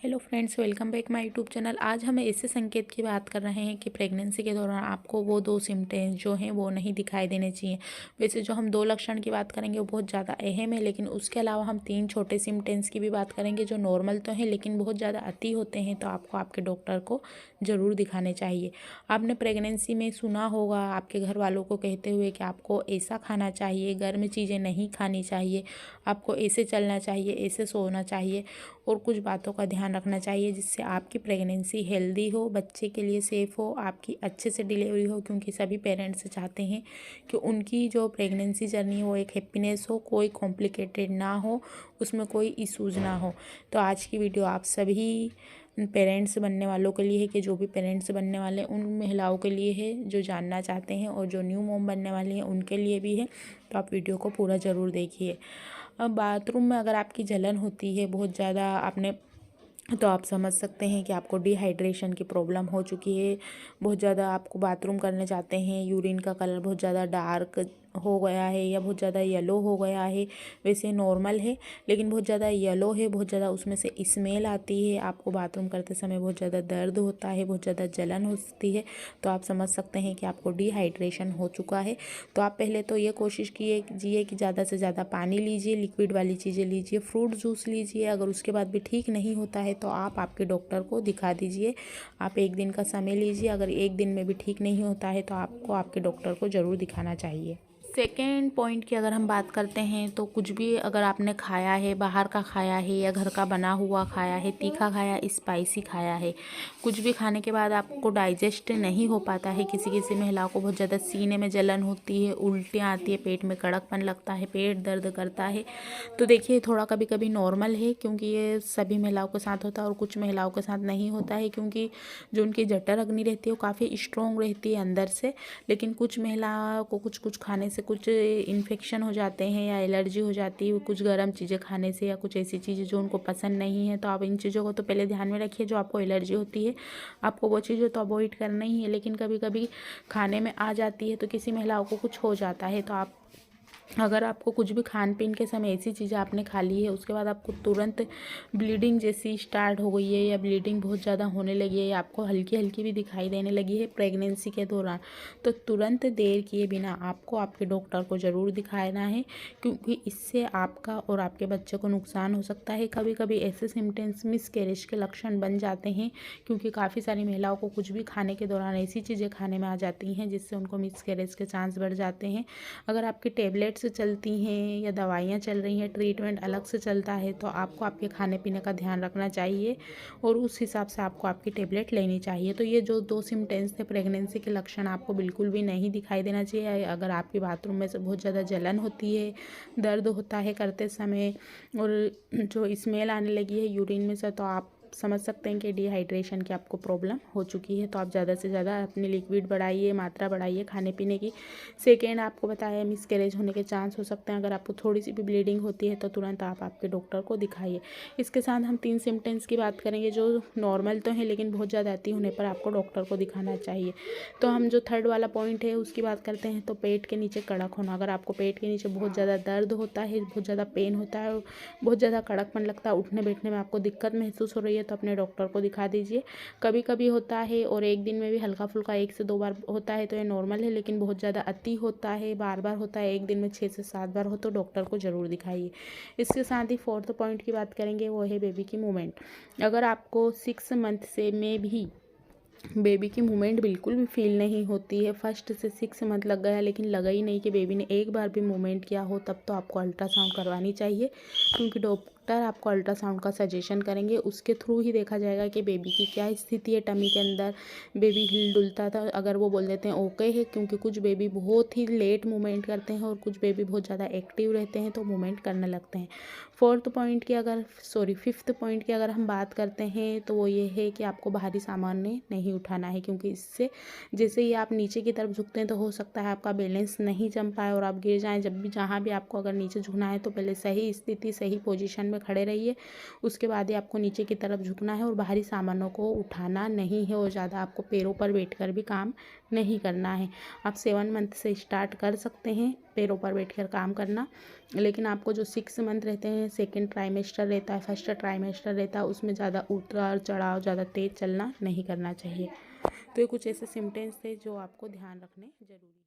Hello friends, welcome back my YouTube channel. आज हम ऐसे संकेत की बात कर रहे हैं कि प्रेगनेंसी के दौरान आपको वो दो सिम्टम्स जो हैं वो नहीं दिखाई देने चाहिए। वैसे जो हम दो लक्षण की बात करेंगे वो बहुत ज़्यादा अहम है, लेकिन उसके अलावा हम तीन छोटे सिम्टम्स की भी बात करेंगे जो नॉर्मल तो हैं लेकिन बहुत ज़्यादा अति होते हैं, तो आपको आपके डॉक्टर को ज़रूर दिखाने चाहिए। आपने प्रेगनेंसी में सुना होगा आपके घर वालों को कहते हुए कि आपको ऐसा खाना चाहिए, गर्म चीज़ें नहीं खानी चाहिए, आपको ऐसे चलना चाहिए, ऐसे सोना चाहिए और कुछ बातों का ध्यान रखना चाहिए जिससे आपकी प्रेगनेंसी हेल्दी हो, बच्चे के लिए सेफ़ हो, आपकी अच्छे से डिलीवरी हो। क्योंकि सभी पेरेंट्स चाहते हैं कि उनकी जो प्रेगनेंसी जर्नी हो एक हैप्पीनेस हो, कोई कॉम्प्लिकेटेड ना हो, उसमें कोई इशूज़ ना हो। तो आज की वीडियो आप सभी पेरेंट्स बनने वालों के लिए है कि जो भी पेरेंट्स बनने वाले हैं उन महिलाओं के लिए है जो जानना चाहते हैं, और जो न्यू मॉम बनने वाली हैं उनके लिए भी है। तो आप वीडियो को पूरा ज़रूर देखिए। अब बाथरूम में अगर आपकी जलन होती है बहुत ज़्यादा आपने, तो आप समझ सकते हैं कि आपको डिहाइड्रेशन की प्रॉब्लम हो चुकी है। बहुत ज़्यादा आपको बाथरूम करने जाते हैं, यूरिन का कलर बहुत ज़्यादा डार्क हो गया है या बहुत ज़्यादा येलो हो गया है। वैसे नॉर्मल है लेकिन बहुत ज़्यादा येलो है, बहुत ज़्यादा उसमें से स्मेल आती है, आपको बाथरूम करते समय बहुत ज़्यादा दर्द होता है, बहुत ज़्यादा जलन होती है, तो आप समझ सकते हैं कि आपको डिहाइड्रेशन हो चुका है। तो आप पहले तो ये कोशिश कीजिए कि ज़्यादा से ज़्यादा पानी लीजिए, लिक्विड वाली चीज़ें लीजिए, फ्रूट जूस लीजिए। अगर उसके बाद भी ठीक नहीं होता है तो आप आपके डॉक्टर को दिखा दीजिए। आप एक दिन का समय लीजिए, अगर एक दिन में भी ठीक नहीं होता है तो आपको आपके डॉक्टर को ज़रूर दिखाना चाहिए। सेकेंड पॉइंट की अगर हम बात करते हैं तो कुछ भी अगर आपने खाया है, बाहर का खाया है या घर का बना हुआ खाया है, तीखा खाया, स्पाइसी खाया है, कुछ भी खाने के बाद आपको डाइजेस्ट नहीं हो पाता है। किसी किसी महिलाओं को बहुत ज़्यादा सीने में जलन होती है, उल्टियाँ आती है, पेट में कड़कपन लगता है, पेट दर्द करता है। तो देखिए थोड़ा कभी कभी नॉर्मल है क्योंकि ये सभी महिलाओं के साथ होता है और कुछ महिलाओं के साथ नहीं होता है, क्योंकि जो उनकी जठर अग्नि रहती है वो काफ़ी स्ट्रॉन्ग रहती है अंदर से। लेकिन कुछ महिलाओं को कुछ कुछ खाने से कुछ इन्फेक्शन हो जाते हैं या एलर्जी हो जाती है, कुछ गर्म चीज़ें खाने से या कुछ ऐसी चीज़ें जो उनको पसंद नहीं है। तो आप इन चीज़ों को तो पहले ध्यान में रखिए। जो आपको एलर्जी होती है आपको वो चीज़ें तो अवॉइड करना ही है, लेकिन कभी कभी खाने में आ जाती है तो किसी महिलाओं को कुछ हो जाता है। तो आप अगर आपको कुछ भी खान पीन के समय ऐसी चीज़ें आपने खा ली है उसके बाद आपको तुरंत ब्लीडिंग जैसी स्टार्ट हो गई है या ब्लीडिंग बहुत ज़्यादा होने लगी है या आपको हल्की हल्की भी दिखाई देने लगी है प्रेगनेंसी के दौरान, तो तुरंत देर किए बिना आपको आपके डॉक्टर को ज़रूर दिखाना है, क्योंकि इससे आपका और आपके बच्चे को नुकसान हो सकता है। कभी कभी ऐसे सिम्टम्स मिसकैरेज के लक्षण बन जाते हैं, क्योंकि काफ़ी सारी महिलाओं को कुछ भी खाने के दौरान ऐसी चीज़ें खाने में आ जाती हैं जिससे उनको मिसकैरेज के चांस बढ़ जाते हैं। अगर आपकी टेबलेट्स चलती हैं या दवाइयाँ चल रही हैं, ट्रीटमेंट अलग से चलता है, तो आपको आपके खाने पीने का ध्यान रखना चाहिए और उस हिसाब से आपको आपकी टेबलेट लेनी चाहिए। तो ये जो दो सिम्टम्स थे प्रेगनेंसी के लक्षण, आपको बिल्कुल भी नहीं दिखाई देना चाहिए। अगर आपकी बाथरूम में से बहुत ज़्यादा जलन होती है, दर्द होता है करते समय और जो स्मेल आने लगी है यूरिन में से, तो आप समझ सकते हैं कि डिहाइड्रेशन की आपको प्रॉब्लम हो चुकी है। तो आप ज़्यादा से ज़्यादा अपनी लिक्विड बढ़ाइए, मात्रा बढ़ाइए खाने पीने की। सेकेंड, आपको बताया मिसकैरेज होने के चांस हो सकते हैं। अगर आपको थोड़ी सी भी ब्लीडिंग होती है तो तुरंत आप आपके डॉक्टर को दिखाइए। इसके साथ हम तीन सिम्टम्स की बात करेंगे जो नॉर्मल तो है लेकिन बहुत ज़्यादा अति होने पर आपको डॉक्टर को दिखाना चाहिए। तो हम जो थर्ड वाला पॉइंट है उसकी बात करते हैं। तो पेट के नीचे कड़क होना, अगर आपको पेट के नीचे बहुत ज़्यादा दर्द होता है, बहुत ज़्यादा पेन होता है, बहुत ज़्यादा कड़कपन लगता है, उठने बैठने में आपको दिक्कत महसूस हो रही है, तो अपने डॉक्टर को दिखा दीजिए। कभी कभी होता है और एक दिन में भी हल्का फुल्का 1 से 2 बार होता है तो ये नॉर्मल है, लेकिन बहुत ज़्यादा अति होता है, बार बार होता है, एक दिन में 6 से 7 बार हो, तो डॉक्टर को ज़रूर दिखाइए। इसके साथ ही फोर्थ पॉइंट की बात करेंगे, वो है बेबी की मूवमेंट। अगर आपको 6 मंथ से में भी बेबी की मूवमेंट बिल्कुल भी फील नहीं होती है, फर्स्ट से 6 मंथ लग गया लेकिन लगा ही नहीं कि बेबी ने एक बार भी मूवमेंट किया हो, तब तो आपको अल्ट्रासाउंड करवानी चाहिए, क्योंकि डॉक्टर आपको अल्ट्रासाउंड का सजेशन करेंगे। उसके थ्रू ही देखा जाएगा कि बेबी की क्या स्थिति है टमी के अंदर, बेबी हिल डुलता था, अगर वो बोल देते हैं ओके है, क्योंकि कुछ बेबी बहुत ही लेट मूवमेंट करते हैं और कुछ बेबी बहुत ज़्यादा एक्टिव रहते हैं तो मूवमेंट करने लगते हैं। फिफ्थ पॉइंट की अगर हम बात करते हैं तो वो ये है कि आपको भारी सामान नहीं उठाना है, क्योंकि इससे जैसे ही आप नीचे की तरफ झुकते हैं तो हो सकता है आपका बैलेंस नहीं जम पाए और आप गिर जाएं। जब भी जहाँ भी आपको अगर नीचे झुकना है तो पहले सही स्थिति सही पोजीशन में में खड़े रहिए। उसके बाद ही आपको नीचे की तरफ झुकना है और बाहरी सामानों को उठाना नहीं है और ज़्यादा आपको पैरों पर बैठकर भी काम नहीं करना है। आप 7 मंथ से स्टार्ट कर सकते हैं पैरों पर बैठकर काम करना, लेकिन आपको जो 6 मंथ रहते हैं, सेकेंड ट्राइमेस्टर रहता है, फर्स्ट ट्राइमेस्टर रहता है, उसमें ज़्यादा उतार चढ़ाव, ज़्यादा तेज़ चलना नहीं करना चाहिए। तो ये कुछ ऐसे सिम्टम्स थे जो आपको ध्यान रखने ज़रूरी है।